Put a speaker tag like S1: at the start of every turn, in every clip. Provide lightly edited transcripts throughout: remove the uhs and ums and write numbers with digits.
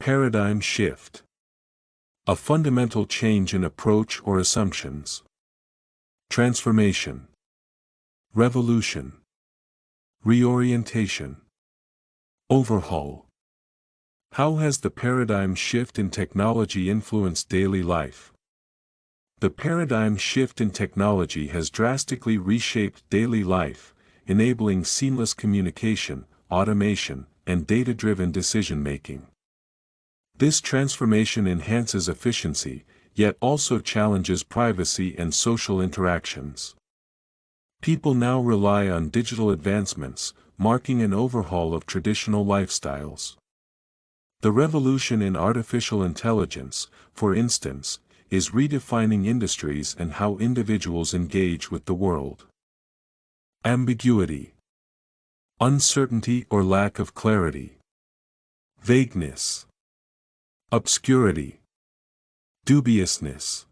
S1: Paradigm shift. A fundamental change in approach or assumptions. Transformation. Revolution. Reorientation. Overhaul. How has the paradigm shift in technology influenced daily life? The paradigm shift in technology has drastically reshaped daily life, enabling seamless communication, automation, and data-driven decision-making. This transformation enhances efficiency, yet also challenges privacy and social interactions. People now rely on digital advancements, marking an overhaul of traditional lifestyles. The revolution in artificial intelligence, for instance, is redefining industries and how individuals engage with the world. Ambiguity. Uncertainty or lack of clarity. Vagueness. Obscurity. Dubiousness.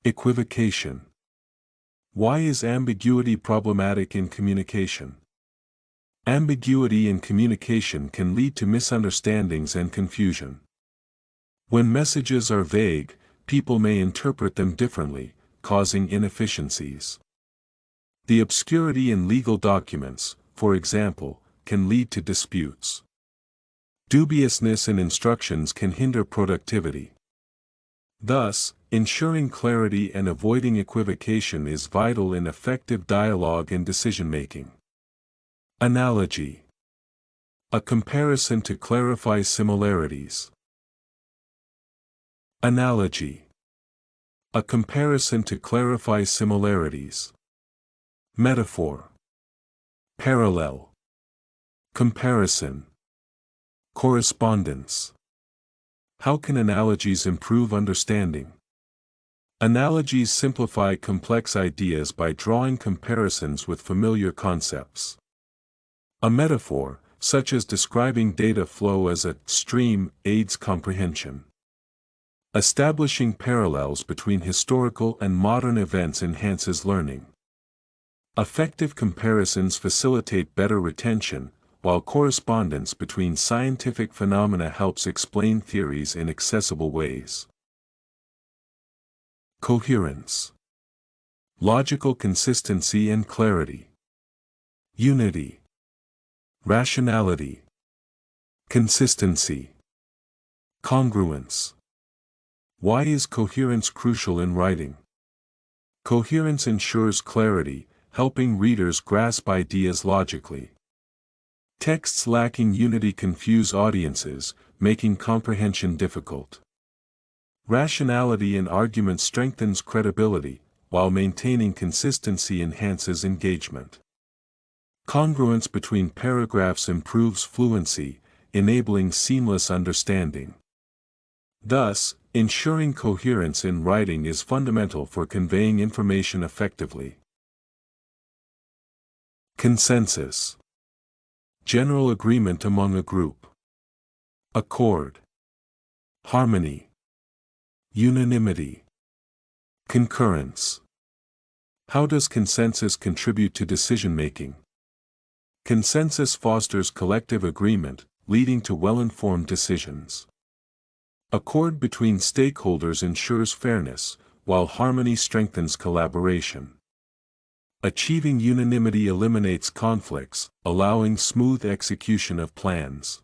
S1: Equivocation. Why is ambiguity problematic in communication? Ambiguity in communication can lead to misunderstandings and confusion. When messages are vague, people may interpret them differently, causing inefficiencies. The obscurity in legal documents, for example, can lead to disputes. Dubiousness in instructions can hinder productivity. Thus, ensuring clarity and avoiding equivocation is vital in effective dialogue and decision-making. Analogy. A comparison to clarify similarities. Analogy. A comparison to clarify similarities. Metaphor. Parallel. Comparison. Correspondence. How can analogies improve understanding? Analogies simplify complex ideas by drawing comparisons with familiar concepts. A metaphor, such as describing data flow as a stream, aids comprehension. Establishing parallels between historical and modern events enhances learning. Effective comparisons facilitate better retention, while correspondence between scientific phenomena helps explain theories in accessible ways. Coherence. Logical consistency and clarity. Unity. Rationality. Consistency. Congruence. Why is coherence crucial in writing? Coherence ensures clarity, helping readers grasp ideas logically. Texts lacking unity confuse audiences, making comprehension difficult. Rationality in argument strengthens credibility, while maintaining consistency enhances engagement. Congruence between paragraphs improves fluency, enabling seamless understanding. Thus, ensuring coherence in writing is fundamental for conveying information effectively. Consensus. General agreement among a group. Accord. Harmony. Unanimity. Concurrence. How does consensus contribute to decision-making? Consensus fosters collective agreement, leading to well-informed decisions. Accord between stakeholders ensures fairness, while harmony strengthens collaboration. Achieving unanimity eliminates conflicts, allowing smooth execution of plans.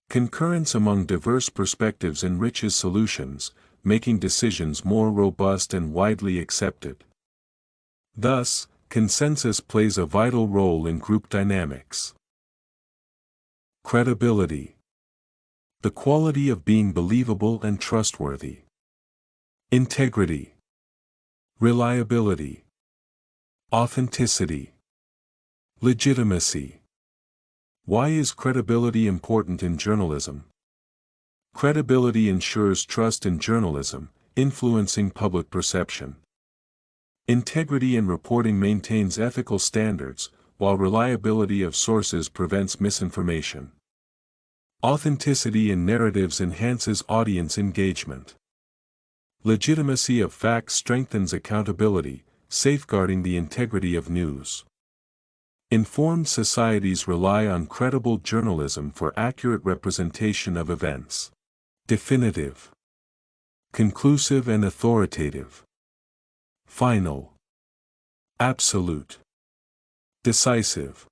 S1: Concurrence among diverse perspectives enriches solutions, making decisions more robust and widely accepted. Thus, consensus plays a vital role in group dynamics. Credibility. The quality of being believable and trustworthy. Integrity. Reliability. Authenticity. Legitimacy. Why is credibility important in journalism? Credibility ensures trust in journalism, influencing public perception. Integrity in reporting maintains ethical standards, while reliability of sources prevents misinformation. Authenticity in narratives enhances audience engagement. Legitimacy of facts strengthens accountability, safeguarding the integrity of news. Informed societies rely on credible journalism for accurate representation of events. Definitive, conclusive and authoritative. Final, absolute, decisive,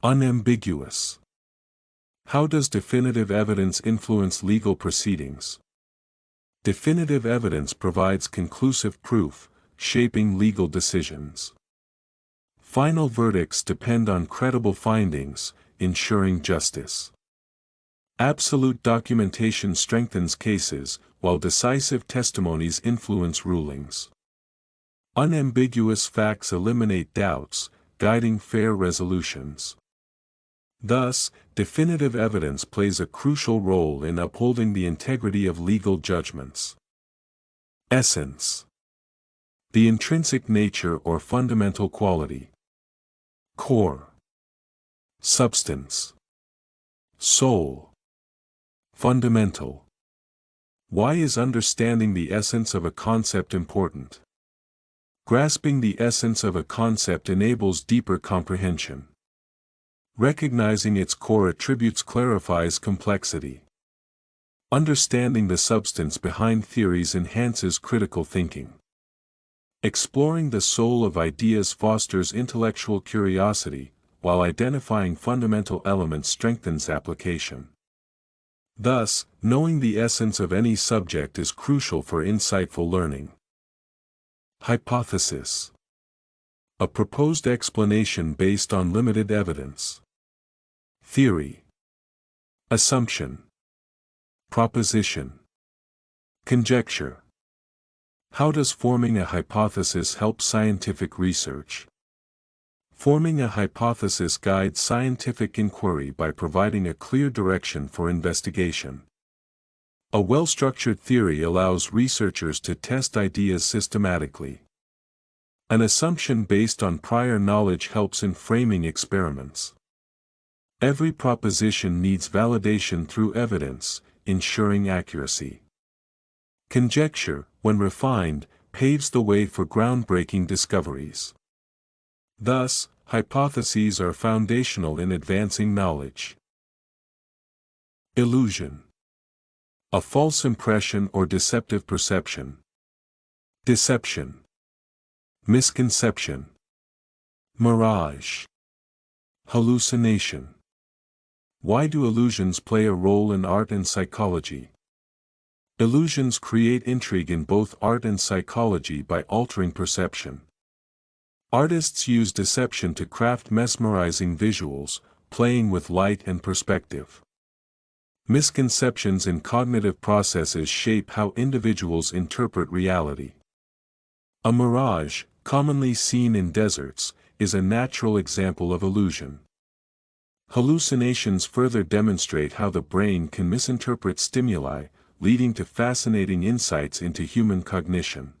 S1: unambiguous. How does definitive evidence influence legal proceedings? Definitive evidence provides conclusive proof, shaping legal decisions. Final verdicts depend on credible findings, ensuring justice. Absolute documentation strengthens cases, while decisive testimonies influence rulings. Unambiguous facts eliminate doubts, guiding fair resolutions. Thus, definitive evidence plays a crucial role in upholding the integrity of legal judgments. Essence. The intrinsic nature or fundamental quality. Core. Substance. Soul. Fundamental. Why is understanding the essence of a concept important? Grasping the essence of a concept enables deeper comprehension. Recognizing its core attributes clarifies complexity. Understanding the substance behind theories enhances critical thinking. Exploring the soul of ideas fosters intellectual curiosity, while identifying fundamental elements strengthens application. Thus, knowing the essence of any subject is crucial for insightful learning. Hypothesis. A proposed explanation based on limited evidence. Theory. Assumption. Proposition. Conjecture. How does forming a hypothesis help scientific research? Forming a hypothesis guides scientific inquiry by providing a clear direction for investigation. A well-structured theory allows researchers to test ideas systematically. An assumption based on prior knowledge helps in framing experiments. Every proposition needs validation through evidence, ensuring accuracy. Conjecture, when refined, paves the way for groundbreaking discoveries. Thus, hypotheses are foundational in advancing knowledge. Illusion. A false impression or deceptive perception. Deception. Misconception. Mirage. Hallucination. Why do illusions play a role in art and psychology? Illusions create intrigue in both art and psychology by altering perception. Artists use deception to craft mesmerizing visuals, playing with light and perspective. Misconceptions in cognitive processes shape how individuals interpret reality. A mirage, commonly seen in deserts, is a natural example of illusion. Hallucinations further demonstrate how the brain can misinterpret stimuli, leading to fascinating insights into human cognition.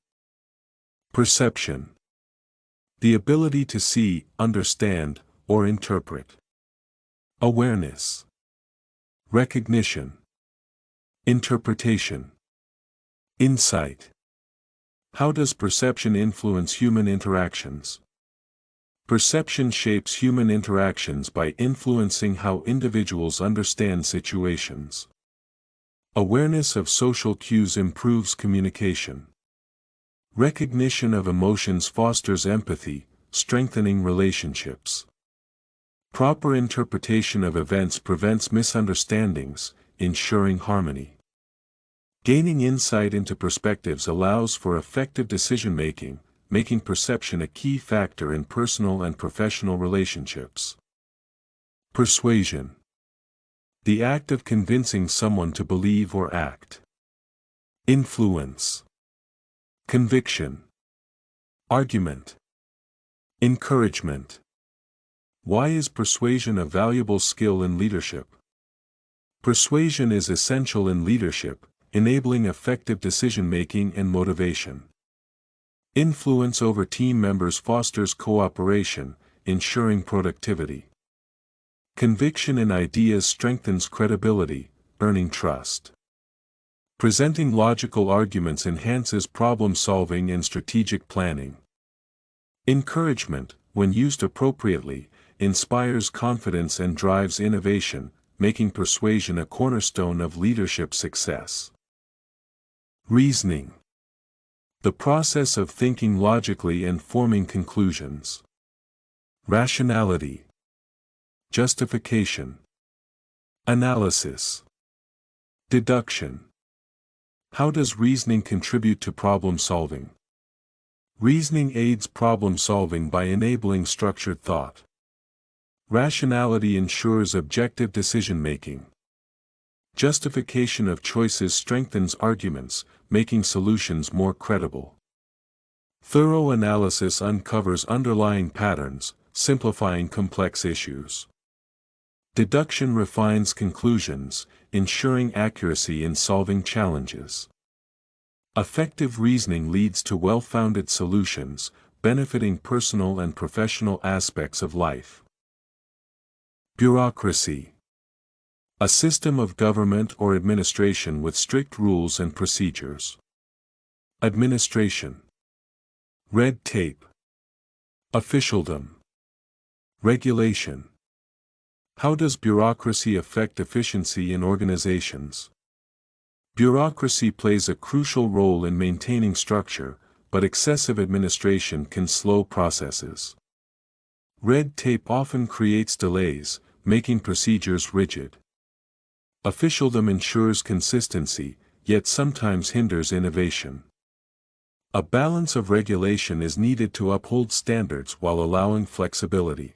S1: Perception. The ability to see, understand, or interpret. Awareness. Recognition. Interpretation. Insight. How does perception influence human interactions? Perception shapes human interactions by influencing how individuals understand situations. Awareness of social cues improves communication. Recognition of emotions fosters empathy, strengthening relationships. Proper interpretation of events prevents misunderstandings, ensuring harmony. Gaining insight into perspectives allows for effective decision-making, making perception a key factor in personal and professional relationships. Persuasion. The act of convincing someone to believe or act. Influence. Conviction. Argument. Encouragement. Why is persuasion a valuable skill in leadership? Persuasion is essential in leadership, enabling effective decision-making and motivation. Influence over team members fosters cooperation, ensuring productivity. Conviction in ideas strengthens credibility, earning trust. Presenting logical arguments enhances problem-solving and strategic planning. Encouragement, when used appropriately, inspires confidence and drives innovation, making persuasion a cornerstone of leadership success. Reasoning. The process of thinking logically and forming conclusions. Rationality. Justification. Analysis. Deduction. How does reasoning contribute to problem solving? Reasoning aids problem solving by enabling structured thought. Rationality ensures objective decision-making. Justification of choices strengthens arguments, making solutions more credible. Thorough analysis uncovers underlying patterns, simplifying complex issues. Deduction refines conclusions, ensuring accuracy in solving challenges. Effective reasoning leads to well-founded solutions, benefiting personal and professional aspects of life. Bureaucracy. A system of government or administration with strict rules and procedures. Administration. Red tape. Officialdom. Regulation. How does bureaucracy affect efficiency in organizations? Bureaucracy plays a crucial role in maintaining structure, but excessive administration can slow processes. Red tape often creates delays, making procedures rigid. Officialdom ensures consistency, yet sometimes hinders innovation. A balance of regulation is needed to uphold standards while allowing flexibility.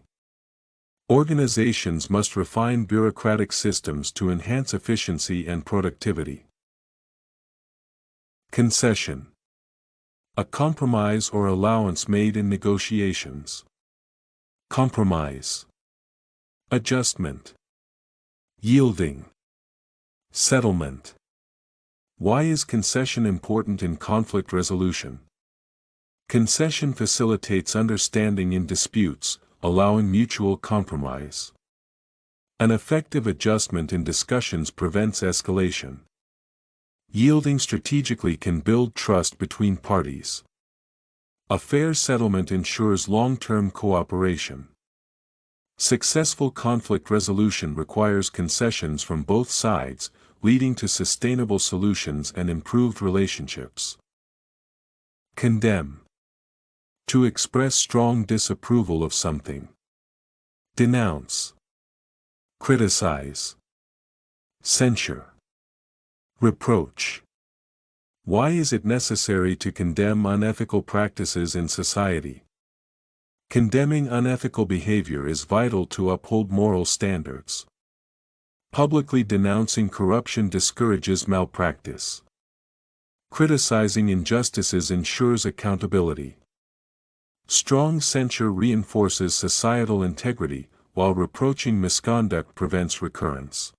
S1: Organizations must refine bureaucratic systems to enhance efficiency and productivity. Concession. A compromise or allowance made in negotiations. Compromise. Adjustment. Yielding. Settlement. Why is concession important in conflict resolution? Concession facilitates understanding in disputes, allowing mutual compromise. An effective adjustment in discussions prevents escalation. Yielding strategically can build trust between parties. A fair settlement ensures long-term cooperation. Successful conflict resolution requires concessions from both sides, leading to sustainable solutions and improved relationships. Condemn. To express strong disapproval of something. Denounce. Criticize. Censure. Reproach. Why is it necessary to condemn unethical practices in society? Condemning unethical behavior is vital to uphold moral standards. Publicly denouncing corruption discourages malpractice. Criticizing injustices ensures accountability. Strong censure reinforces societal integrity, while reproaching misconduct prevents recurrence.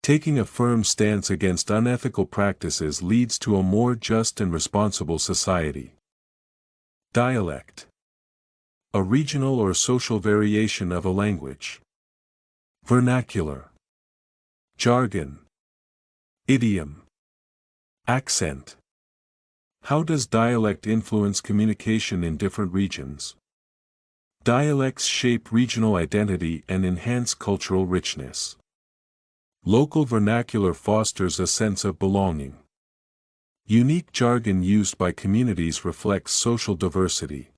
S1: Taking a firm stance against unethical practices leads to a more just and responsible society. Dialect. A regional or social variation of a language. Vernacular. Jargon. Idiom. Accent. How does dialect influence communication in different regions? Dialects shape regional identity and enhance cultural richness. Local vernacular fosters a sense of belonging. Unique jargon used by communities reflects social diversity.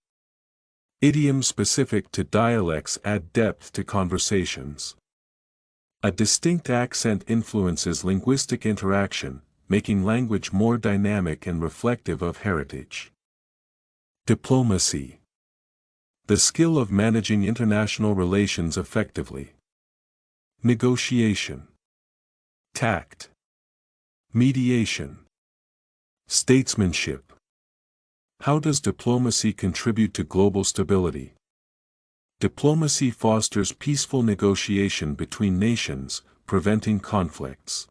S1: Idioms specific to dialects add depth to conversations. A distinct accent influences linguistic interaction, making language more dynamic and reflective of heritage. Diplomacy. The skill of managing international relations effectively. Negotiation. Tact. Mediation. Statesmanship. How does diplomacy contribute to global stability? Diplomacy fosters peaceful negotiation between nations, preventing conflicts.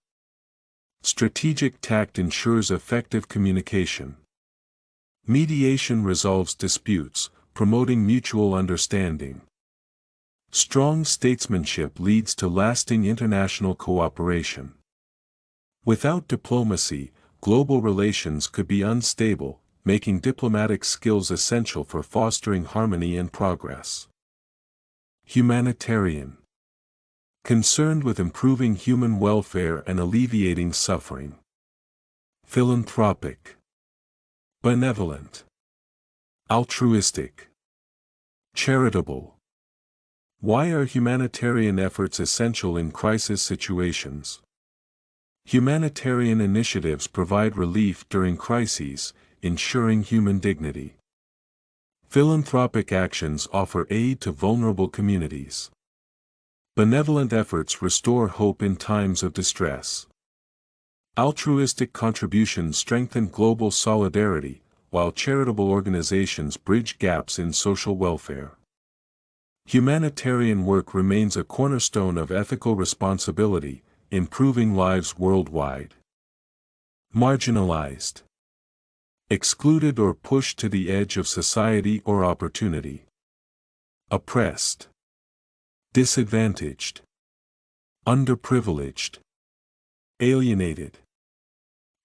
S1: Strategic tact ensures effective communication. Mediation resolves disputes, promoting mutual understanding. Strong statesmanship leads to lasting international cooperation. Without diplomacy, global relations could be unstable, making diplomatic skills essential for fostering harmony and progress. Humanitarian. Concerned with improving human welfare and alleviating suffering. Philanthropic. Benevolent. Altruistic. Charitable. Why are humanitarian efforts essential in crisis situations? Humanitarian initiatives provide relief during crises, ensuring human dignity. Philanthropic actions offer aid to vulnerable communities. Benevolent efforts restore hope in times of distress. Altruistic contributions strengthen global solidarity, while charitable organizations bridge gaps in social welfare. Humanitarian work remains a cornerstone of ethical responsibility, improving lives worldwide. Marginalized. Excluded or pushed to the edge of society or opportunity. Oppressed. Disadvantaged. Underprivileged. Alienated.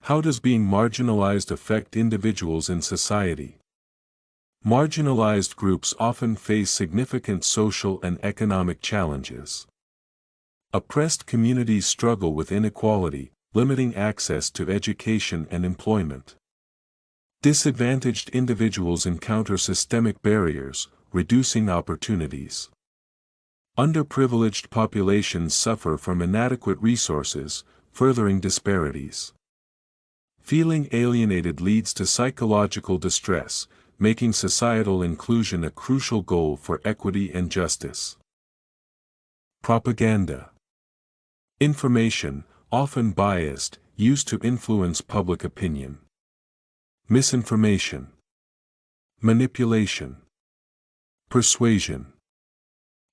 S1: How does being marginalized affect individuals in society? Marginalized groups often face significant social and economic challenges. Oppressed communities struggle with inequality, limiting access to education and employment. Disadvantaged individuals encounter systemic barriers, reducing opportunities. Underprivileged populations suffer from inadequate resources, furthering disparities. Feeling alienated leads to psychological distress, making societal inclusion a crucial goal for equity and justice. Propaganda. Information, often biased, used to influence public opinion. Misinformation. Manipulation. Persuasion.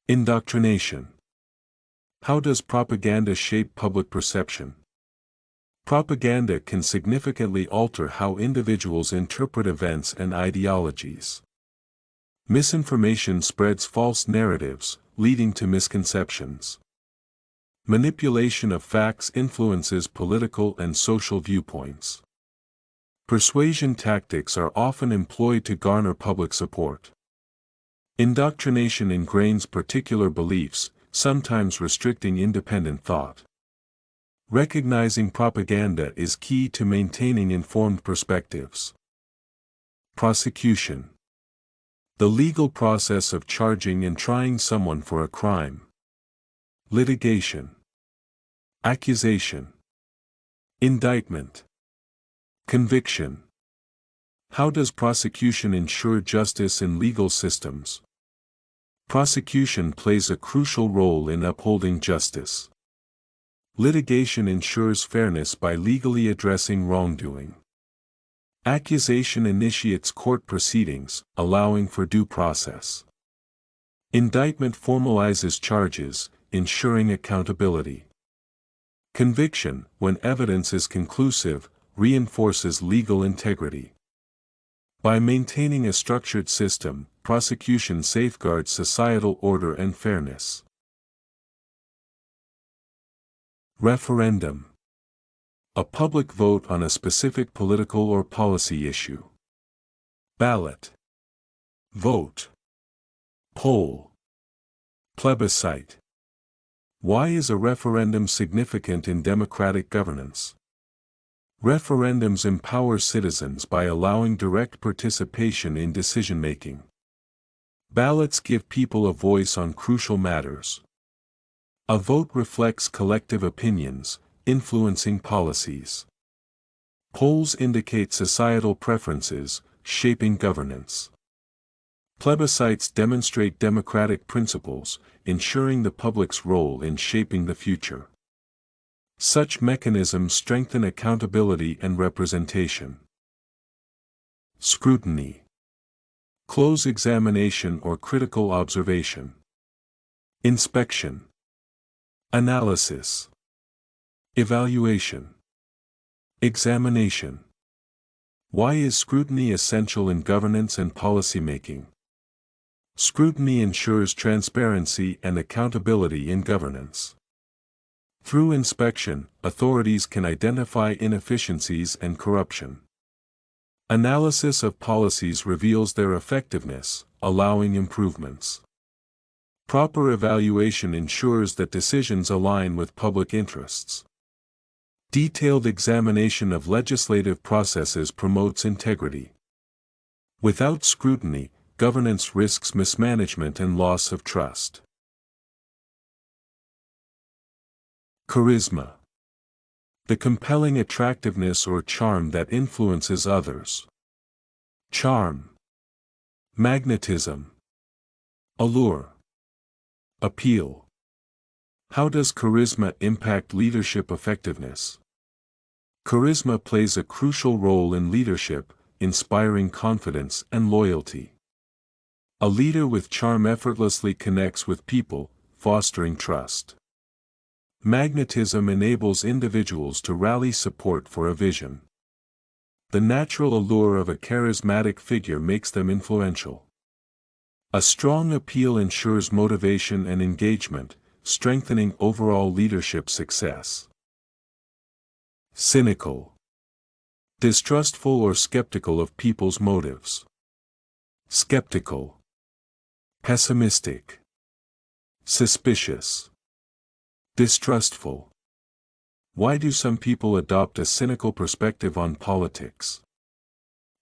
S1: Indoctrination. How does propaganda shape public perception? Propaganda can significantly alter how individuals interpret events and ideologies. Misinformation spreads false narratives, leading to misconceptions. Manipulation of facts influences political and social viewpoints. Persuasion tactics are often employed to garner public support. Indoctrination ingrains particular beliefs, sometimes restricting independent thought. Recognizing propaganda is key to maintaining informed perspectives. Prosecution. The legal process of charging and trying someone for a crime. Litigation. Accusation. Indictment. Conviction. How does prosecution ensure justice in legal systems? Prosecution plays a crucial role in upholding justice. Litigation ensures fairness by legally addressing wrongdoing. Accusation initiates court proceedings, allowing for due process. Indictment formalizes charges, ensuring accountability. Conviction, when evidence is conclusive, reinforces legal integrity. By maintaining a structured system, prosecution safeguards societal order and fairness. Referendum. A public vote on a specific political or policy issue. Ballot. Vote. Poll. Plebiscite. Why is a referendum significant in democratic governance? Referendums empower citizens by allowing direct participation in decision-making. Ballots give people a voice on crucial matters. A vote reflects collective opinions, influencing policies. Polls indicate societal preferences, shaping governance. Plebiscites demonstrate democratic principles, ensuring the public's role in shaping the future. Such mechanisms strengthen accountability and representation. Scrutiny. Close examination or critical observation. Inspection. Analysis. Evaluation. Examination. Why is scrutiny essential in governance and policymaking? Scrutiny ensures transparency and accountability in governance. Through inspection, authorities can identify inefficiencies and corruption. Analysis of policies reveals their effectiveness, allowing improvements. Proper evaluation ensures that decisions align with public interests. Detailed examination of legislative processes promotes integrity. Without scrutiny, governance risks mismanagement and loss of trust. Charisma. The compelling attractiveness or charm that influences others. Charm. Magnetism. Allure. Appeal. How does charisma impact leadership effectiveness? Charisma plays a crucial role in leadership, inspiring confidence and loyalty. A leader with charm effortlessly connects with people, fostering trust. Magnetism enables individuals to rally support for a vision. The natural allure of a charismatic figure makes them influential. A strong appeal ensures motivation and engagement, strengthening overall leadership success. Cynical. Distrustful or skeptical of people's motives. Skeptical. Pessimistic. Suspicious. Distrustful. Why do some people adopt a cynical perspective on politics?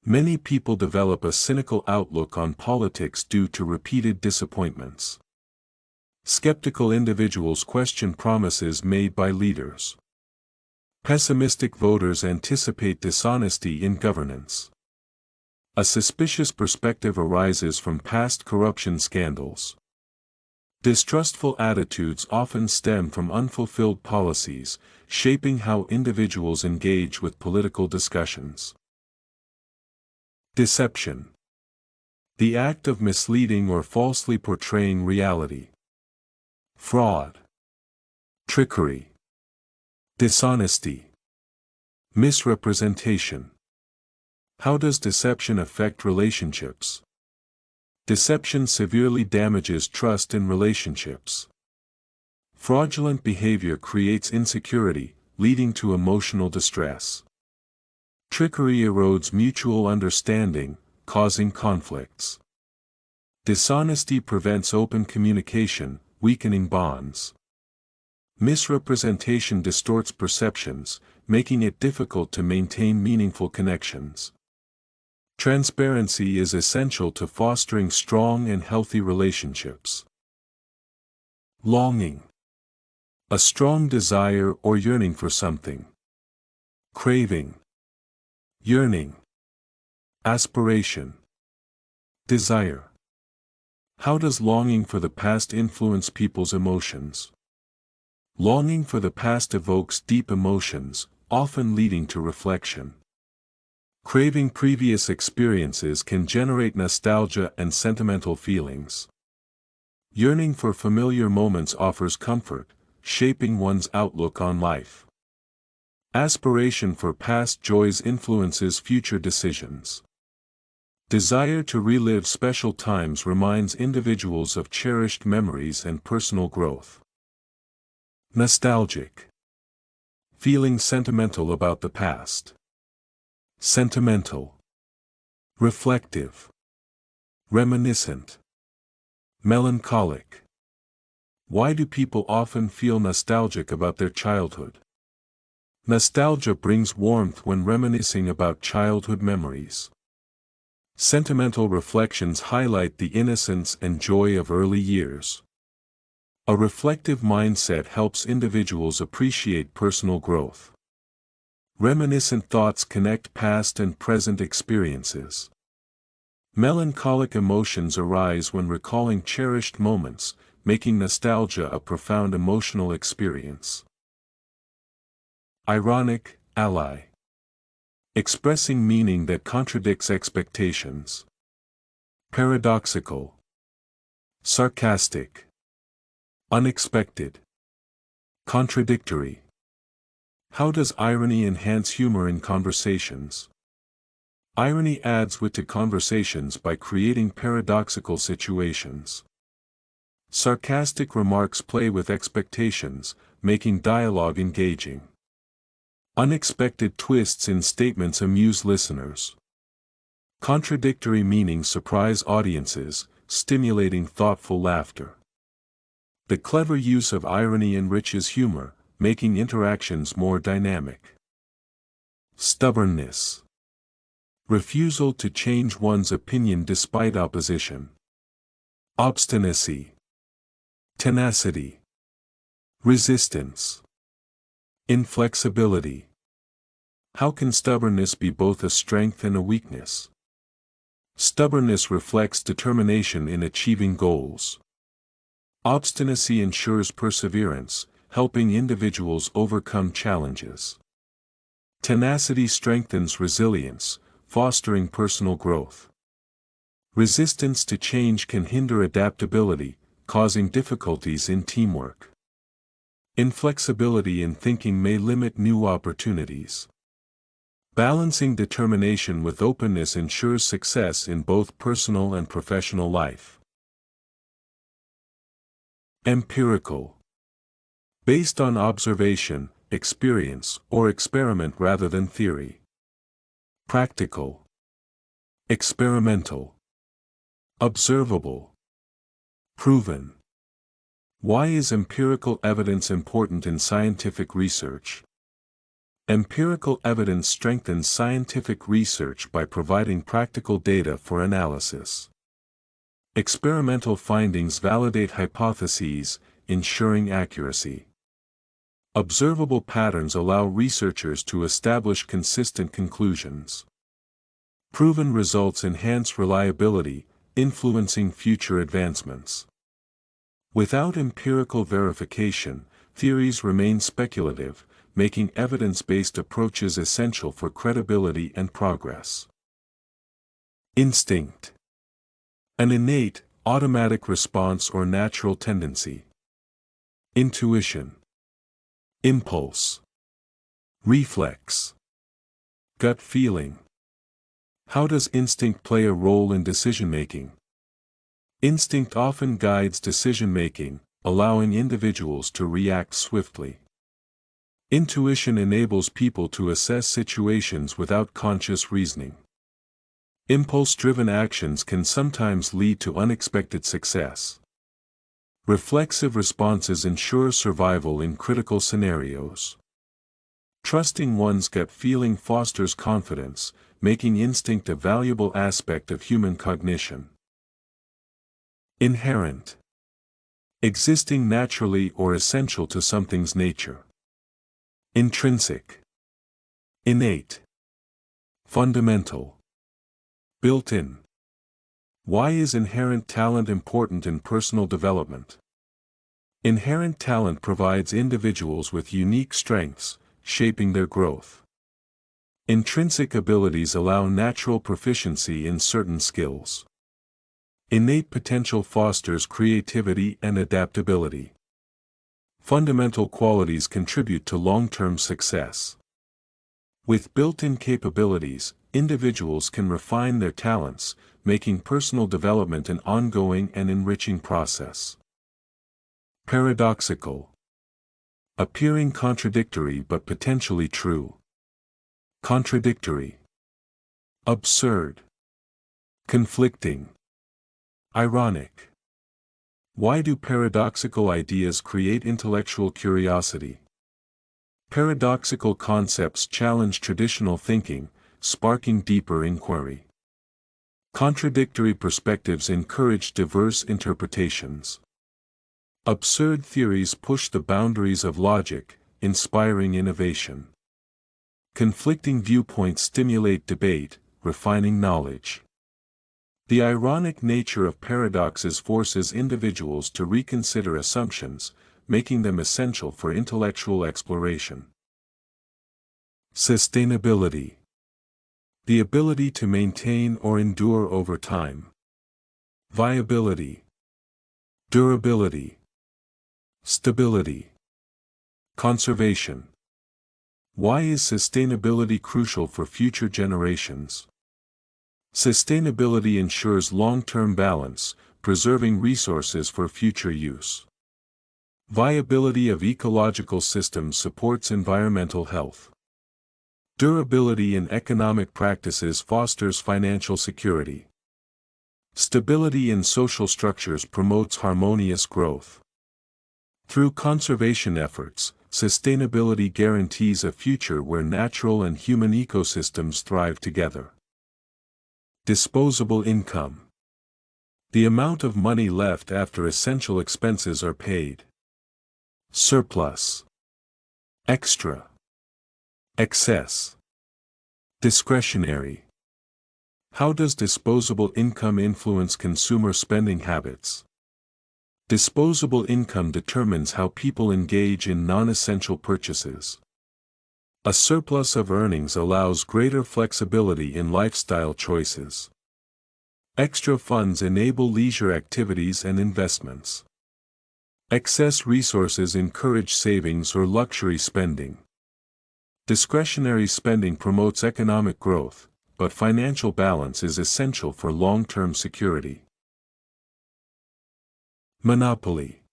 S1: Many people develop a cynical outlook on politics due to repeated disappointments. Skeptical individuals question promises made by leaders. Pessimistic voters anticipate dishonesty in governance. A suspicious perspective arises from past corruption scandals. Distrustful attitudes often stem from unfulfilled policies, shaping how individuals engage with political discussions. Deception. The act of misleading or falsely portraying reality. Fraud. Trickery. Dishonesty. Misrepresentation. How does deception affect relationships? Deception severely damages trust in relationships. Fraudulent behavior creates insecurity, leading to emotional distress. Trickery erodes mutual understanding, causing conflicts. Dishonesty prevents open communication, weakening bonds. Misrepresentation distorts perceptions, making it difficult to maintain meaningful connections. Transparency is essential to fostering strong and healthy relationships. Longing. A strong desire or yearning for something. Craving. Yearning. Aspiration. Desire. How does longing for the past influence people's emotions? Longing for the past evokes deep emotions, often leading to reflection. Craving previous experiences can generate nostalgia and sentimental feelings. Yearning for familiar moments offers comfort, shaping one's outlook on life. Aspiration for past joys influences future decisions. Desire to relive special times reminds individuals of cherished memories and personal growth. Nostalgic. Feeling sentimental about the past. Sentimental. Reflective. Reminiscent. Melancholic. Why do people often feel nostalgic about their childhood? Nostalgia brings warmth when reminiscing about childhood memories. Sentimental reflections highlight the innocence and joy of early years. A reflective mindset helps individuals appreciate personal growth. Reminiscent thoughts connect past and present experiences. Melancholic emotions arise when recalling cherished moments, making nostalgia a profound emotional experience. Ironic, ally. Expressing meaning that contradicts expectations. Paradoxical. Sarcastic. Unexpected. Contradictory. How does irony enhance humor in conversations? Irony adds wit to conversations by creating paradoxical situations. Sarcastic remarks play with expectations, making dialogue engaging. Unexpected twists in statements amuse listeners. Contradictory meanings surprise audiences, stimulating thoughtful laughter. The clever use of irony enriches humor, making interactions more dynamic. Stubbornness. Refusal to change one's opinion despite opposition. Obstinacy. Tenacity. Resistance. Inflexibility. How can stubbornness be both a strength and a weakness? Stubbornness reflects determination in achieving goals. Obstinacy ensures perseverance, helping individuals overcome challenges. Tenacity strengthens resilience, fostering personal growth. Resistance to change can hinder adaptability, causing difficulties in teamwork. Inflexibility in thinking may limit new opportunities. Balancing determination with openness ensures success in both personal and professional life. Empirical. Based on observation, experience, or experiment rather than theory. Practical. Experimental. Observable. Proven. Why is empirical evidence important in scientific research? Empirical evidence strengthens scientific research by providing practical data for analysis. Experimental findings validate hypotheses, ensuring accuracy. Observable patterns allow researchers to establish consistent conclusions. Proven results enhance reliability, influencing future advancements. Without empirical verification, theories remain speculative, making evidence-based approaches essential for credibility and progress. Instinct. An innate, automatic response or natural tendency. Intuition. Impulse. Reflex. Gut feeling. How does instinct play a role in decision-making? Instinct often guides decision-making, allowing individuals to react swiftly. Intuition enables people to assess situations without conscious reasoning. Impulse-driven actions can sometimes lead to unexpected success. Reflexive responses ensure survival in critical scenarios. Trusting one's gut feeling fosters confidence, making instinct a valuable aspect of human cognition. Inherent. Existing naturally or essential to something's nature. Intrinsic. Innate. Fundamental. Built-in. Why is inherent talent important in personal development? Inherent talent provides individuals with unique strengths, shaping their growth. Intrinsic abilities allow natural proficiency in certain skills. Innate potential fosters creativity and adaptability. Fundamental qualities contribute to long-term success. With built-in capabilities, individuals can refine their talents, making personal development an ongoing and enriching process. Paradoxical. Appearing contradictory but potentially true. Contradictory. Absurd. Conflicting. Ironic. Why do paradoxical ideas create intellectual curiosity? Paradoxical concepts challenge traditional thinking, sparking deeper inquiry. Contradictory perspectives encourage diverse interpretations. Absurd theories push the boundaries of logic, inspiring innovation. Conflicting viewpoints stimulate debate, refining knowledge. The ironic nature of paradoxes forces individuals to reconsider assumptions, making them essential for intellectual exploration. Sustainability. The ability to maintain or endure over time. Viability. Durability. Stability. Conservation. Why is sustainability crucial for future generations? Sustainability ensures long-term balance, preserving resources for future use. Viability of ecological systems supports environmental health. Durability in economic practices fosters financial security. Stability in social structures promotes harmonious growth. Through conservation efforts, sustainability guarantees a future where natural and human ecosystems thrive together. Disposable income. The amount of money left after essential expenses are paid. Surplus. Extra. Excess. Discretionary. How does disposable income influence consumer spending habits? Disposable income determines how people engage in non-essential purchases. A surplus of earnings allows greater flexibility in lifestyle choices. Extra funds enable leisure activities and investments. Excess resources encourage savings or luxury spending. Discretionary spending promotes economic growth, but financial balance is essential for long-term security. Monopoly.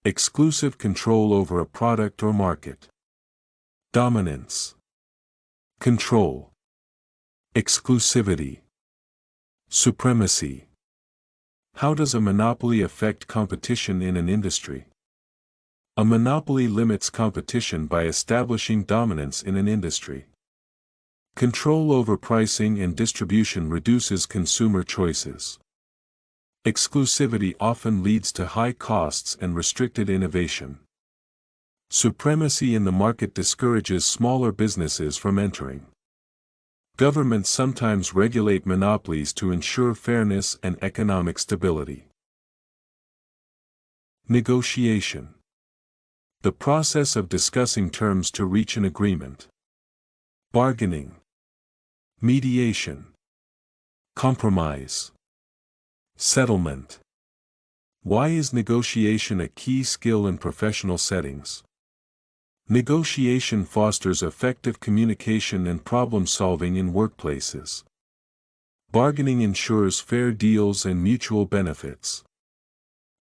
S1: Exclusive control over a product or market. Dominance. Control. Exclusivity. Supremacy. How does a monopoly affect competition in an industry? A monopoly limits competition by establishing dominance in an industry. Control over pricing and distribution reduces consumer choices. Exclusivity often leads to high costs and restricted innovation. Supremacy in the market discourages smaller businesses from entering. Governments sometimes regulate monopolies to ensure fairness and economic stability. Negotiation. The process of discussing terms to reach an agreement. Bargaining. Mediation. Compromise. Settlement. Why is negotiation a key skill in professional settings? Negotiation fosters effective communication and problem-solving in workplaces. Bargaining ensures fair deals and mutual benefits.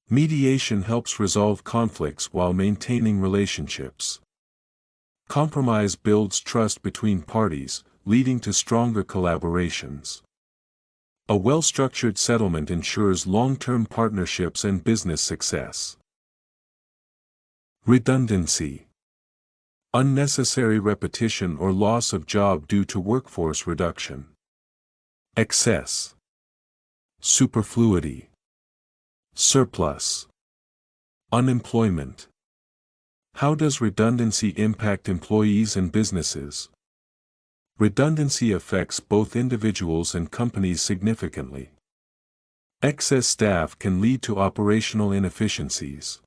S1: Mediation helps resolve conflicts while maintaining relationships. Compromise builds trust between parties, leading to stronger collaborations. A well-structured settlement ensures long-term partnerships and business success. Redundancy. Unnecessary repetition or loss of job due to workforce reduction. Excess. Superfluity. Surplus. Unemployment. How does redundancy impact employees and businesses? Redundancy affects both individuals and companies significantly. Excess staff can lead to operational inefficiencies.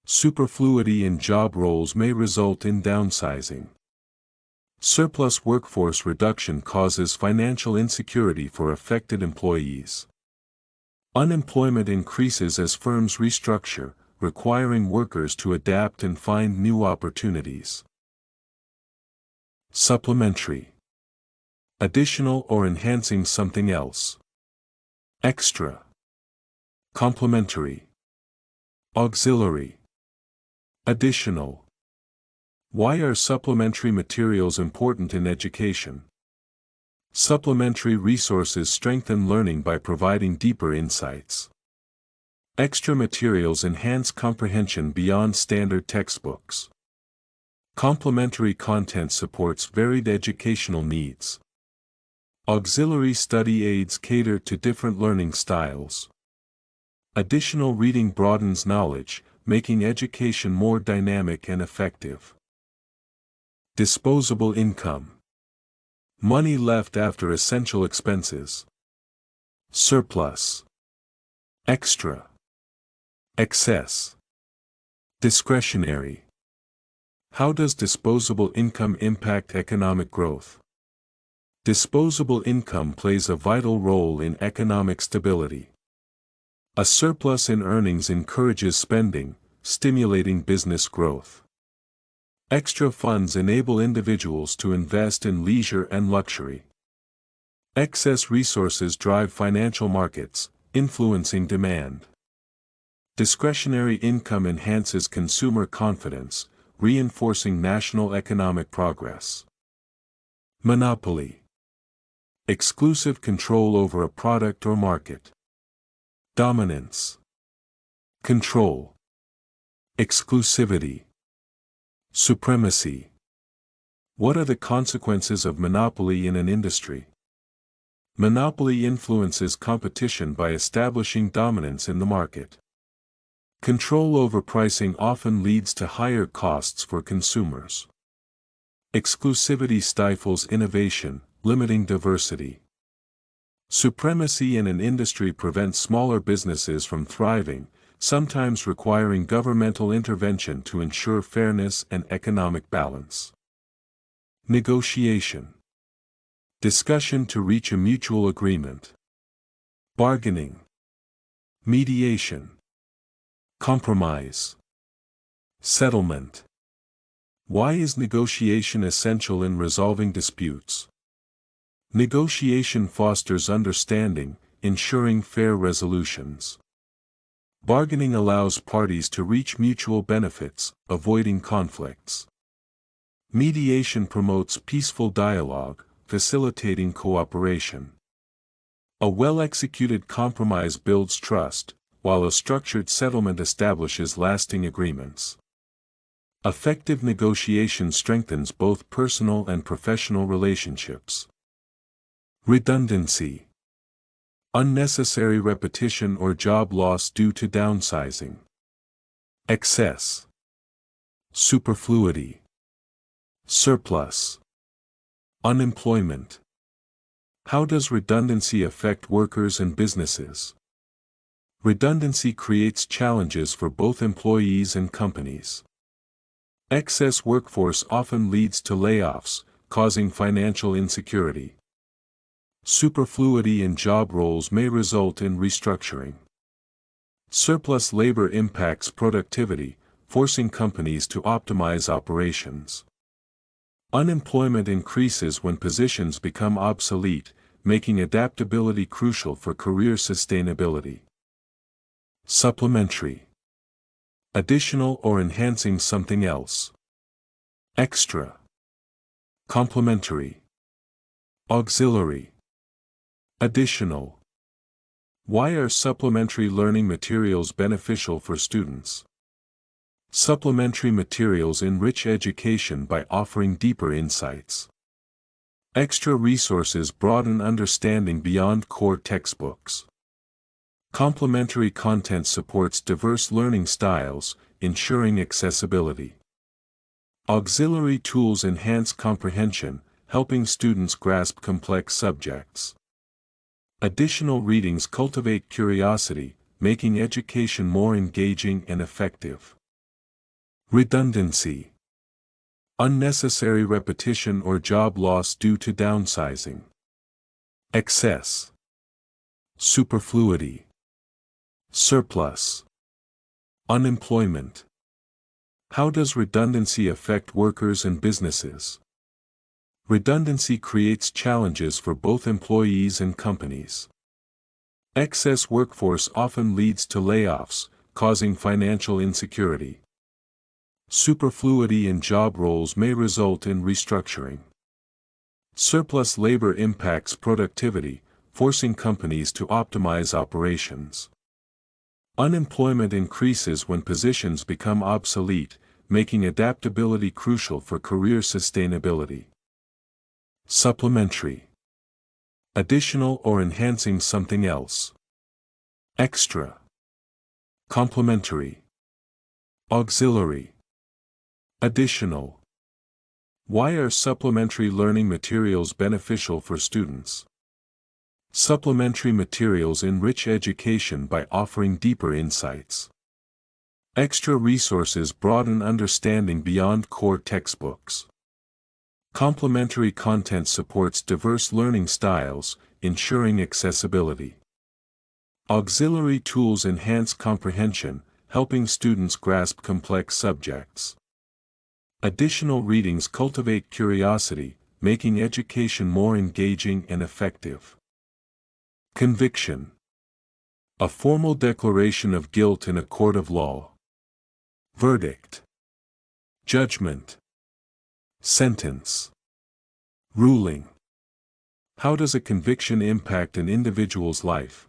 S1: Superfluity in job roles may result in downsizing. Surplus workforce reduction causes financial insecurity for affected employees. Unemployment increases as firms restructure, requiring workers to adapt and find new opportunities. Supplementary. Additional or enhancing something else. Extra. Complementary. Auxiliary. Additional. Why are supplementary materials important in education? Supplementary resources strengthen learning by providing deeper insights. Extra materials enhance comprehension beyond standard textbooks. Complementary content supports varied educational needs. Auxiliary study aids cater to different learning styles. Additional reading broadens knowledge, making education more dynamic and effective. Disposable income. Money left after essential expenses. Surplus. Extra. Excess. Discretionary. How does disposable income impact economic growth? Disposable income plays a vital role in economic stability. A surplus in earnings encourages spending, stimulating business growth. Extra funds enable individuals to invest in leisure and luxury. Excess resources drive financial markets, influencing demand. Discretionary income enhances consumer confidence, reinforcing national economic progress. Monopoly. Exclusive control over a product or market. Dominance. Control. Exclusivity. Supremacy. What are the consequences of monopoly in an industry? Monopoly influences competition by establishing dominance in the market. Control over pricing often leads to higher costs for consumers. Exclusivity stifles innovation, limiting diversity. Supremacy in an industry prevents smaller businesses from thriving, sometimes requiring governmental intervention to ensure fairness and economic balance. Negotiation. Discussion to reach a mutual agreement. Bargaining. Mediation. Compromise. Settlement. Why is negotiation essential in resolving disputes? Negotiation fosters understanding, ensuring fair resolutions. Bargaining allows parties to reach mutual benefits, avoiding conflicts. Mediation promotes peaceful dialogue, facilitating cooperation. A well-executed compromise builds trust, while a structured settlement establishes lasting agreements. Effective negotiation strengthens both personal and professional relationships. Redundancy. Unnecessary repetition or job loss due to downsizing. Excess. Superfluity. Surplus. Unemployment. How does redundancy affect workers and businesses? Redundancy creates challenges for both employees and companies. Excess workforce often leads to layoffs, causing financial insecurity. Superfluity in job roles may result in restructuring. Surplus labor impacts productivity, forcing companies to optimize operations. Unemployment increases when positions become obsolete, making adaptability crucial for career sustainability. Supplementary. Additional or enhancing something else. Extra. Complementary. Auxiliary. Additional. Why are supplementary learning materials beneficial for students? Supplementary materials enrich education by offering deeper insights. Extra resources broaden understanding beyond core textbooks. Complementary content supports diverse learning styles, ensuring accessibility. Auxiliary tools enhance comprehension, helping students grasp complex subjects. Additional readings cultivate curiosity, making education more engaging and effective. Redundancy. Unnecessary repetition or job loss due to downsizing. Excess. Superfluity. Surplus. Unemployment. How does redundancy affect workers and businesses? Redundancy creates challenges for both employees and companies. Excess workforce often leads to layoffs, causing financial insecurity. Superfluity in job roles may result in restructuring. Surplus labor impacts productivity, forcing companies to optimize operations. Unemployment increases when positions become obsolete, making adaptability crucial for career sustainability. Supplementary. Additional or enhancing something else. Extra. Complementary. Auxiliary. Additional. Why are supplementary learning materials beneficial for students? Supplementary materials enrich education by offering deeper insights. Extra resources broaden understanding beyond core textbooks. Complementary content supports diverse learning styles, ensuring accessibility. Auxiliary tools enhance comprehension, helping students grasp complex subjects. Additional readings cultivate curiosity, making education more engaging and effective. Conviction. A formal declaration of guilt in a court of law. Verdict. Judgment. Sentence. Ruling. How does a conviction impact an individual's life?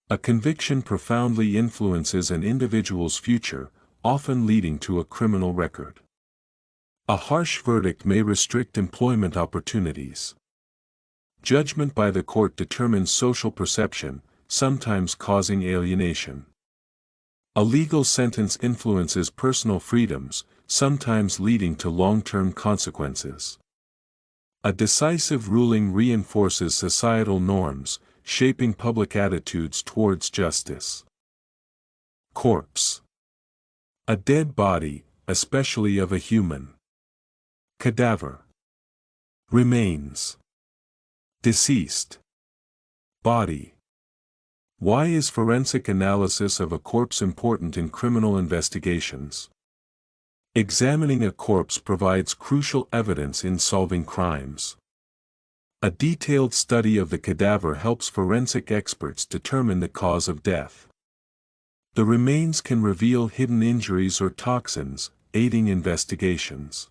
S1: A conviction profoundly influences an individual's future, often leading to a criminal record. A harsh verdict may restrict employment opportunities. Judgment by the court determines social perception, sometimes causing alienation. A legal sentence influences personal freedoms, sometimes leading to long-term consequences. A decisive ruling reinforces societal norms, shaping public attitudes towards justice. Corpse. A dead body, especially of a human. Cadaver. Remains. Deceased. Body. Why is forensic analysis of a corpse important in criminal investigations? Examining a corpse provides crucial evidence in solving crimes. A detailed study of the cadaver helps forensic experts determine the cause of death. The remains can reveal hidden injuries or toxins, aiding investigations.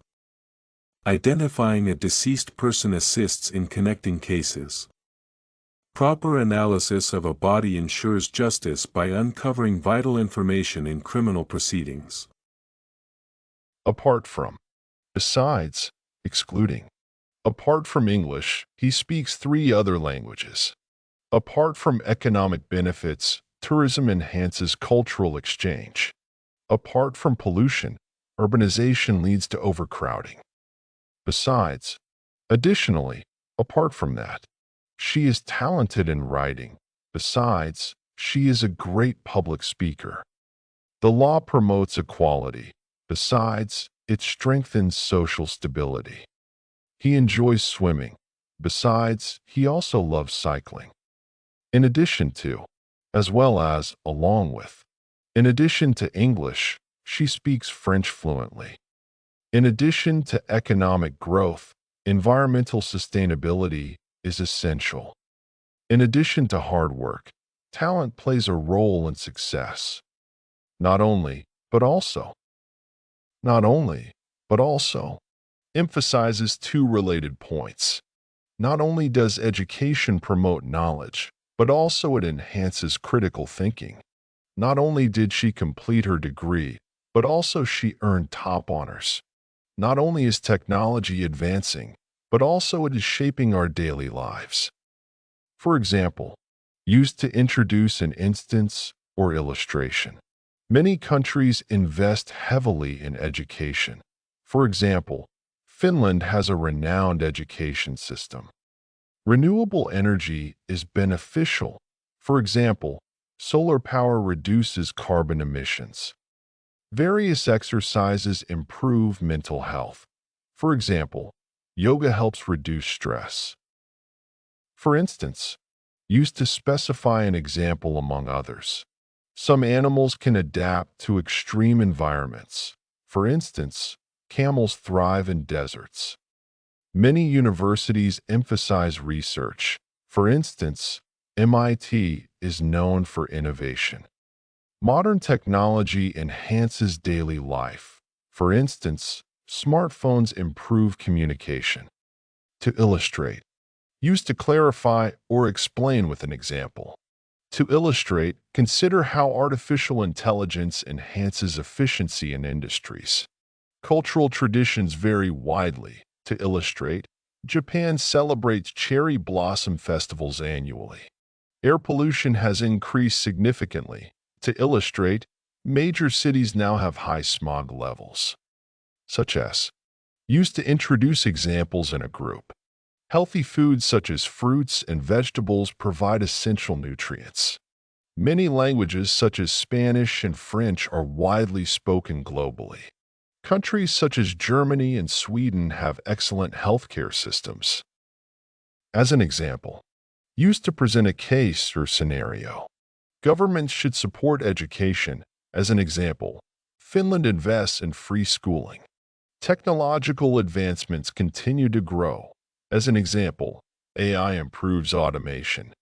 S1: Identifying a deceased person assists in connecting cases. Proper analysis of a body ensures justice by uncovering vital information in criminal proceedings.
S2: Apart from. Besides, excluding. Apart from English, he speaks 3 other languages. Apart from economic benefits, tourism enhances cultural exchange. Apart from pollution, urbanization leads to overcrowding. Besides, additionally, apart from that, she is talented in writing. Besides, she is a great public speaker. The law promotes equality. Besides, it strengthens social stability. He enjoys swimming. Besides, he also loves cycling. In addition to, as well as, along with. In addition to English, she speaks French fluently. In addition to economic growth, environmental sustainability is essential. In addition to hard work, talent plays a role in success. Not only, but also. Not only, but also. Emphasizes 2 related points. Not only does education promote knowledge, but also it enhances critical thinking. Not only did she complete her degree, but also she earned top honors. Not only is technology advancing, but also it is shaping our daily lives. For example, used to introduce an instance or illustration. Many countries invest heavily in education. For example, Finland has a renowned education system. Renewable energy is beneficial. For example, solar power reduces carbon emissions. Various exercises improve mental health. For example, yoga helps reduce stress. For instance, used to specify an example among others. Some animals can adapt to extreme environments. For instance, camels thrive in deserts. Many universities emphasize research. For instance, MIT is known for innovation. Modern technology enhances daily life. For instance, smartphones improve communication. To illustrate. Used to clarify or explain with an example. To illustrate, consider how artificial intelligence enhances efficiency in industries. Cultural traditions vary widely. To illustrate, Japan celebrates cherry blossom festivals annually. Air pollution has increased significantly. To illustrate, major cities now have high smog levels. Such as, used to introduce examples in a group. Healthy foods such as fruits and vegetables provide essential nutrients. Many languages such as Spanish and French are widely spoken globally. Countries such as Germany and Sweden have excellent healthcare systems. As an example, used to present a case or scenario. Governments should support education. As an example, Finland invests in free schooling. Technological advancements continue to grow. As an example, AI improves automation.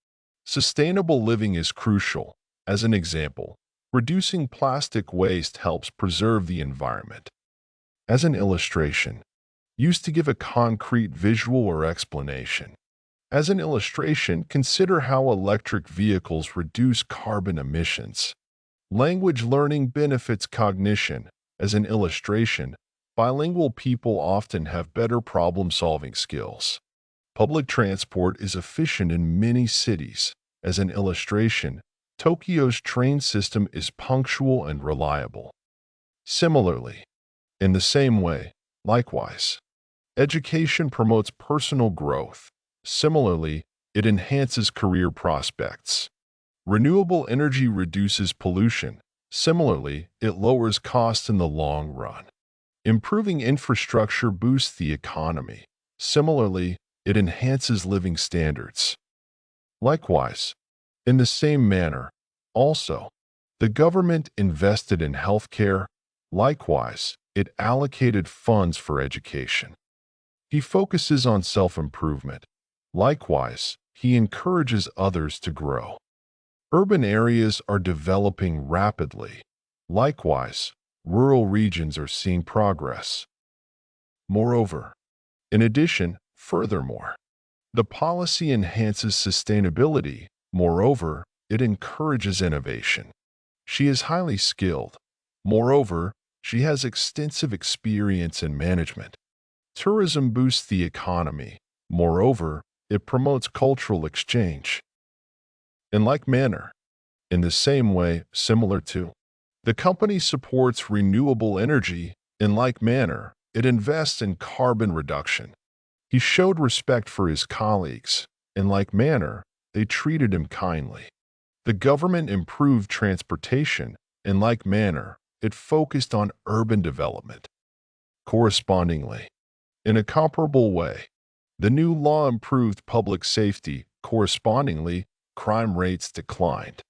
S2: Sustainable living is crucial. As an example, reducing plastic waste helps preserve the environment. As an illustration, used to give a concrete visual or explanation. As an illustration, consider how electric vehicles reduce carbon emissions. Language learning benefits cognition. As an illustration, bilingual people often have better problem-solving skills. Public transport is efficient in many cities. As an illustration, Tokyo's train system is punctual and reliable. Similarly, in the same way, likewise, education promotes personal growth. Similarly, it enhances career prospects. Renewable energy reduces pollution. Similarly, it lowers costs in the long run. Improving infrastructure boosts the economy. Similarly, it enhances living standards. Likewise, in the same manner, also, the government invested in healthcare. Likewise, it allocated funds for education. He focuses on self-improvement. Likewise, he encourages others to grow. Urban areas are developing rapidly. Likewise, rural regions are seeing progress. Moreover, in addition, furthermore, the policy enhances sustainability. Moreover, it encourages innovation. She is highly skilled. Moreover, she has extensive experience in management. Tourism boosts the economy. Moreover, it promotes cultural exchange. In like manner, in the same way, similar to, the company supports renewable energy. In like manner, it invests in carbon reduction. He showed respect for his colleagues. In like manner, they treated him kindly. The government improved transportation. In like manner, it focused on urban development. Correspondingly, in a comparable way, the new law improved public safety. Correspondingly, crime rates declined.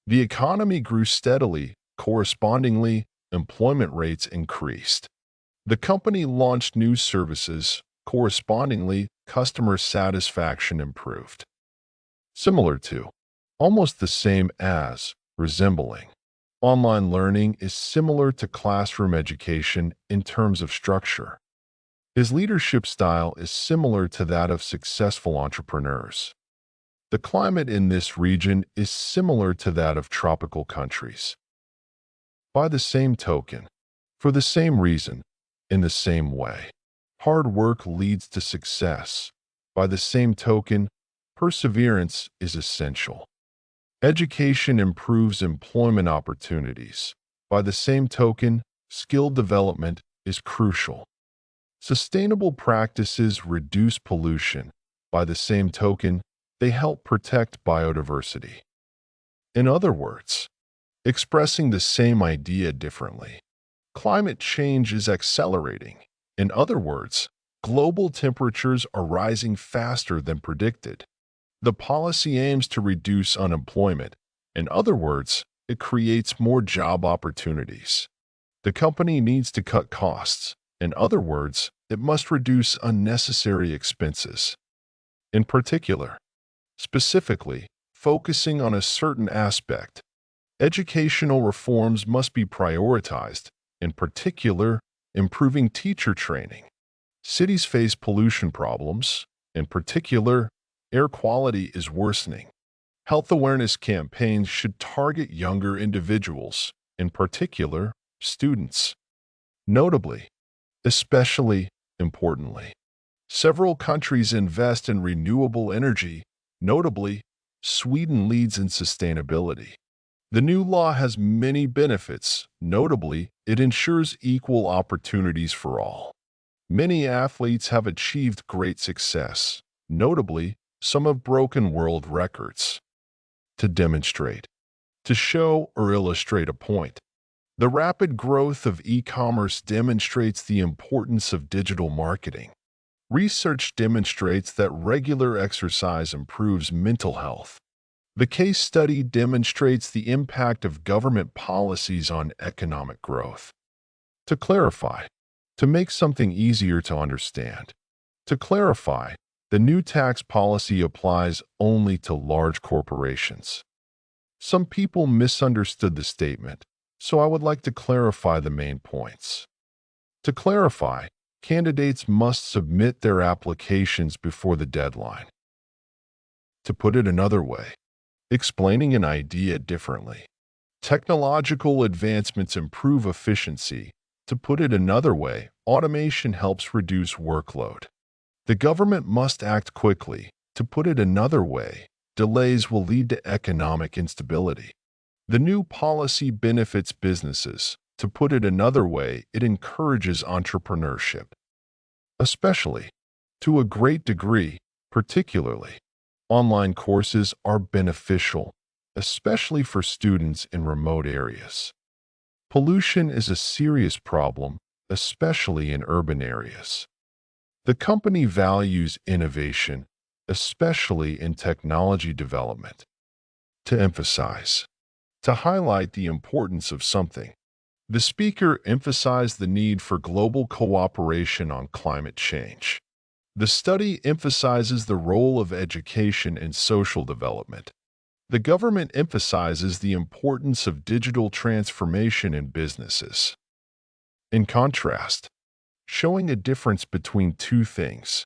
S2: The economy grew steadily. Correspondingly, employment rates increased. The company launched new services. Correspondingly, customer satisfaction improved. Similar to, almost the same as, resembling. Online learning is similar to classroom education in terms of structure. His leadership style is similar to that of successful entrepreneurs. The climate in this region is similar to that of tropical countries. By the same token, for the same reason, in the same way, hard work leads to success. By the same token, perseverance is essential. Education improves employment opportunities. By the same token, skill development is crucial. Sustainable practices reduce pollution. By the same token, they help protect biodiversity. In other words, expressing the same idea differently, climate change is accelerating. In other words, global temperatures are rising faster than predicted. The policy aims to reduce unemployment. In other words, it creates more job opportunities. The company needs to cut costs. In other words, it must reduce unnecessary expenses. In particular, specifically, focusing on a certain aspect, educational reforms must be prioritized, in particular, improving teacher training. Cities face pollution problems. In particular, air quality is worsening. Health awareness campaigns should target younger individuals, in particular, students. Notably, especially importantly, several countries invest in renewable energy. Notably, Sweden leads in sustainability. The new law has many benefits. Notably, it ensures equal opportunities for all. Many athletes have achieved great success. Notably, some have broken world records. To demonstrate, to show or illustrate a point, the rapid growth of e-commerce demonstrates the importance of digital marketing. Research demonstrates that regular exercise improves mental health. The case study demonstrates the impact of government policies on economic growth. To clarify, to make something easier to understand. To clarify, the new tax policy applies only to large corporations. Some people misunderstood the statement, so I would like to clarify the main points. To clarify, candidates must submit their applications before the deadline. To put it another way, explaining an idea differently. Technological advancements improve efficiency. To put it another way, automation helps reduce workload. The government must act quickly. To put it another way, delays will lead to economic instability. The new policy benefits businesses. To put it another way, it encourages entrepreneurship. Especially, to a great degree, particularly, online courses are beneficial, especially for students in remote areas. Pollution is a serious problem, especially in urban areas. The company values innovation, especially in technology development. To emphasize. To highlight the importance of something. The speaker emphasized the need for global cooperation on climate change. The study emphasizes the role of education in social development. The government emphasizes the importance of digital transformation in businesses. In contrast, showing a difference between two things.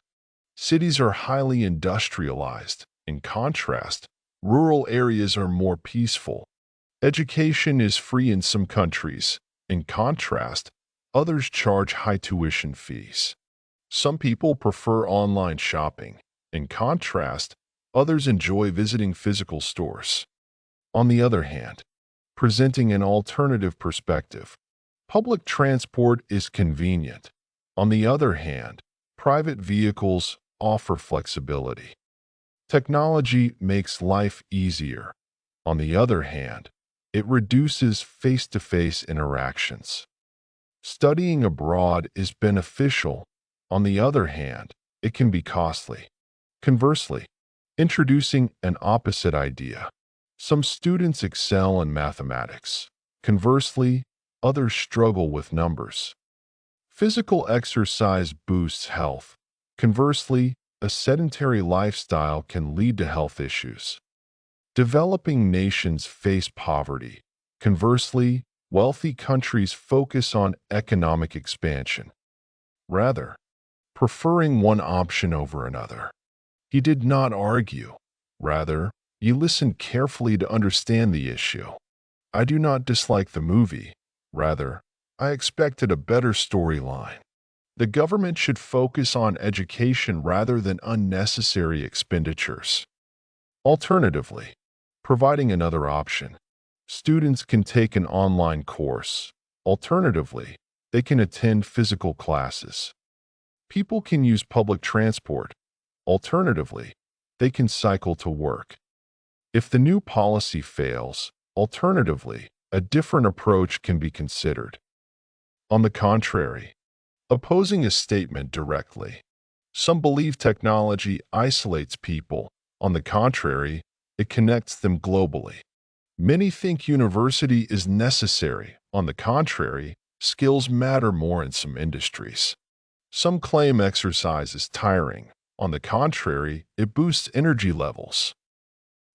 S2: Cities are highly industrialized. In contrast, rural areas are more peaceful. Education is free in some countries. In contrast, others charge high tuition fees. Some people prefer online shopping. In contrast, others enjoy visiting physical stores. On the other hand, presenting an alternative perspective, public transport is convenient. On the other hand, private vehicles offer flexibility. Technology makes life easier. On the other hand, it reduces face-to-face interactions. Studying abroad is beneficial. On the other hand, it can be costly. Conversely, introducing an opposite idea. Some students excel in mathematics. Conversely, others struggle with numbers. Physical exercise boosts health. Conversely, a sedentary lifestyle can lead to health issues. Developing nations face poverty. Conversely, wealthy countries focus on economic expansion, rather preferring one option over another. He did not argue. Rather, he listened carefully to understand the issue. I do not dislike the movie. Rather, I expected a better storyline. The government should focus on education rather than unnecessary expenditures. Alternatively, providing another option. Students can take an online course. Alternatively, they can attend physical classes. People can use public transport. Alternatively, they can cycle to work. If the new policy fails, alternatively, a different approach can be considered. On the contrary, opposing a statement directly. Some believe technology isolates people. On the contrary, it connects them globally. Many think university is necessary. On the contrary, skills matter more in some industries. Some claim exercise is tiring. On the contrary, it boosts energy levels.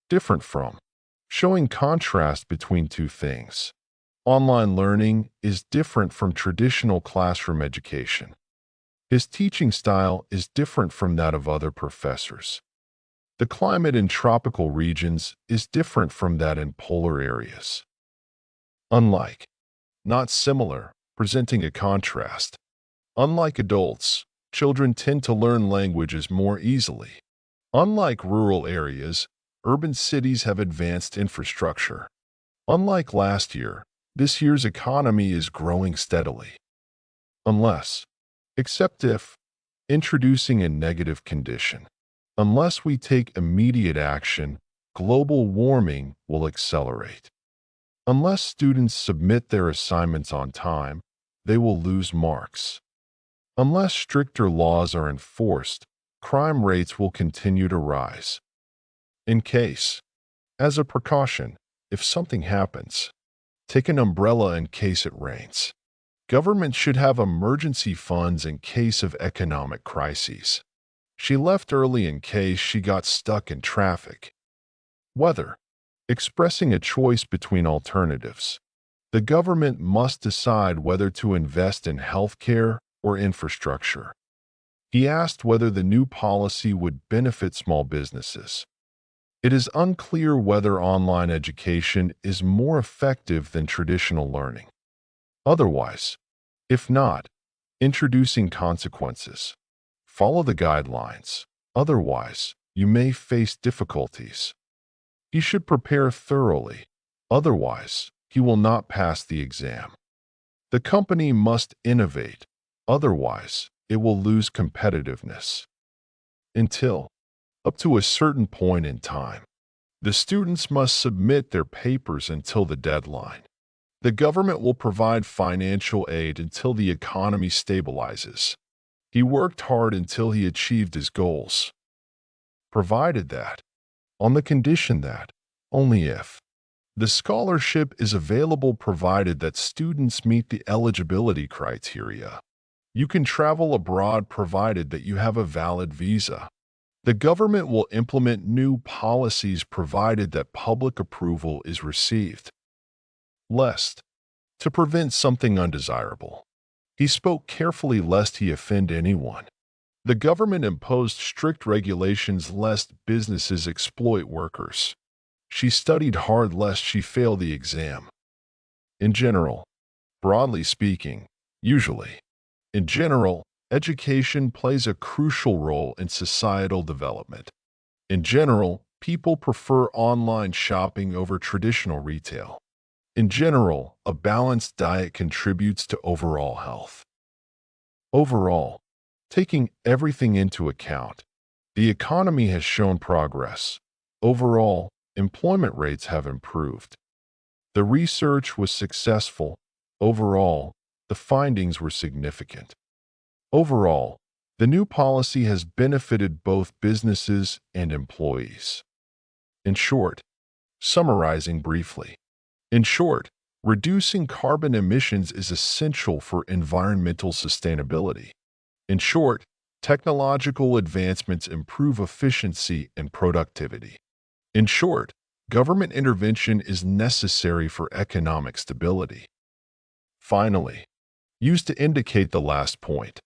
S2: Different from. Showing contrast between two things. Online learning is different from traditional classroom education. His teaching style is different from that of other professors. The climate in tropical regions is different from that in polar areas. Unlike, not similar, presenting a contrast. Unlike adults, children tend to learn languages more easily. Unlike rural areas, urban cities have advanced infrastructure. Unlike last year, this year's economy is growing steadily. Unless, except if, introducing a negative condition. Unless we take immediate action, global warming will accelerate. Unless students submit their assignments on time, they will lose marks. Unless stricter laws are enforced, crime rates will continue to rise. In case, as a precaution, if something happens, take an umbrella in case it rains. Government should have emergency funds in case of economic crises. She left early in case she got stuck in traffic. Weather. Expressing a choice between alternatives. The government must decide whether to invest in healthcare or infrastructure. He asked whether the new policy would benefit small businesses. It is unclear whether online education is more effective than traditional learning. Otherwise, if not, introducing consequences. Follow the guidelines. Otherwise, you may face difficulties. He should prepare thoroughly. Otherwise, he will not pass the exam. The company must innovate. Otherwise, it will lose competitiveness. Until, up to a certain point in time, the students must submit their papers until the deadline. The government will provide financial aid until the economy stabilizes. He worked hard until he achieved his goals. Provided that, on the condition that, only if, the scholarship is available provided that students meet the eligibility criteria. You can travel abroad provided that you have a valid visa. The government will implement new policies provided that public approval is received. Lest, to prevent something undesirable. He spoke carefully lest he offend anyone. The government imposed strict regulations lest businesses exploit workers. She studied hard lest she fail the exam. In general, broadly speaking, usually, in general, education plays a crucial role in societal development. In general, people prefer online shopping over traditional retail. In general, a balanced diet contributes to overall health. Overall, taking everything into account, the economy has shown progress. Overall, employment rates have improved. The research was successful. Overall, the findings were significant. Overall, the new policy has benefited both businesses and employees. In short, summarizing briefly, in short, reducing carbon emissions is essential for environmental sustainability. In short, technological advancements improve efficiency and productivity. In short, government intervention is necessary for economic stability. Finally, used to indicate the last point.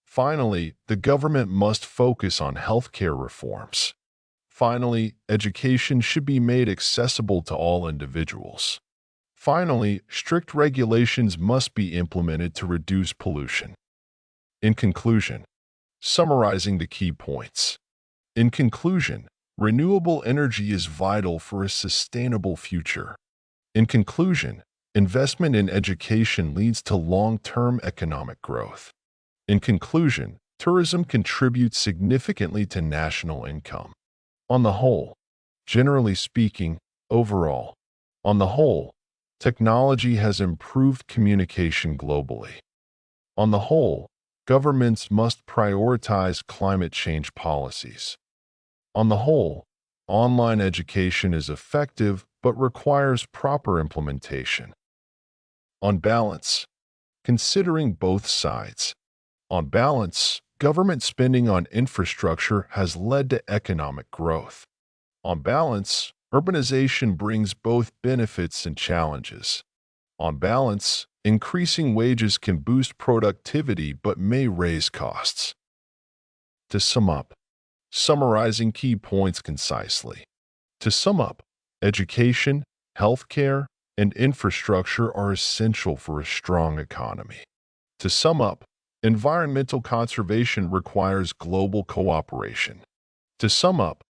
S2: Finally, the government must focus on healthcare reforms. Finally, education should be made accessible to all individuals. Finally, strict regulations must be implemented to reduce pollution. In conclusion, summarizing the key points. In conclusion, renewable energy is vital for a sustainable future. In conclusion, investment in education leads to long-term economic growth. In conclusion, tourism contributes significantly to national income. On the whole, generally speaking, overall, on the whole, technology has improved communication globally. On the whole, governments must prioritize climate change policies. On the whole, online education is effective but requires proper implementation. On balance, considering both sides. On balance, government spending on infrastructure has led to economic growth. On balance, urbanization brings both benefits and challenges. On balance, increasing wages can boost productivity but may raise costs. To sum up, summarizing key points concisely. To sum up, education, healthcare, and infrastructure are essential for a strong economy. To sum up, environmental conservation requires global cooperation. To sum up,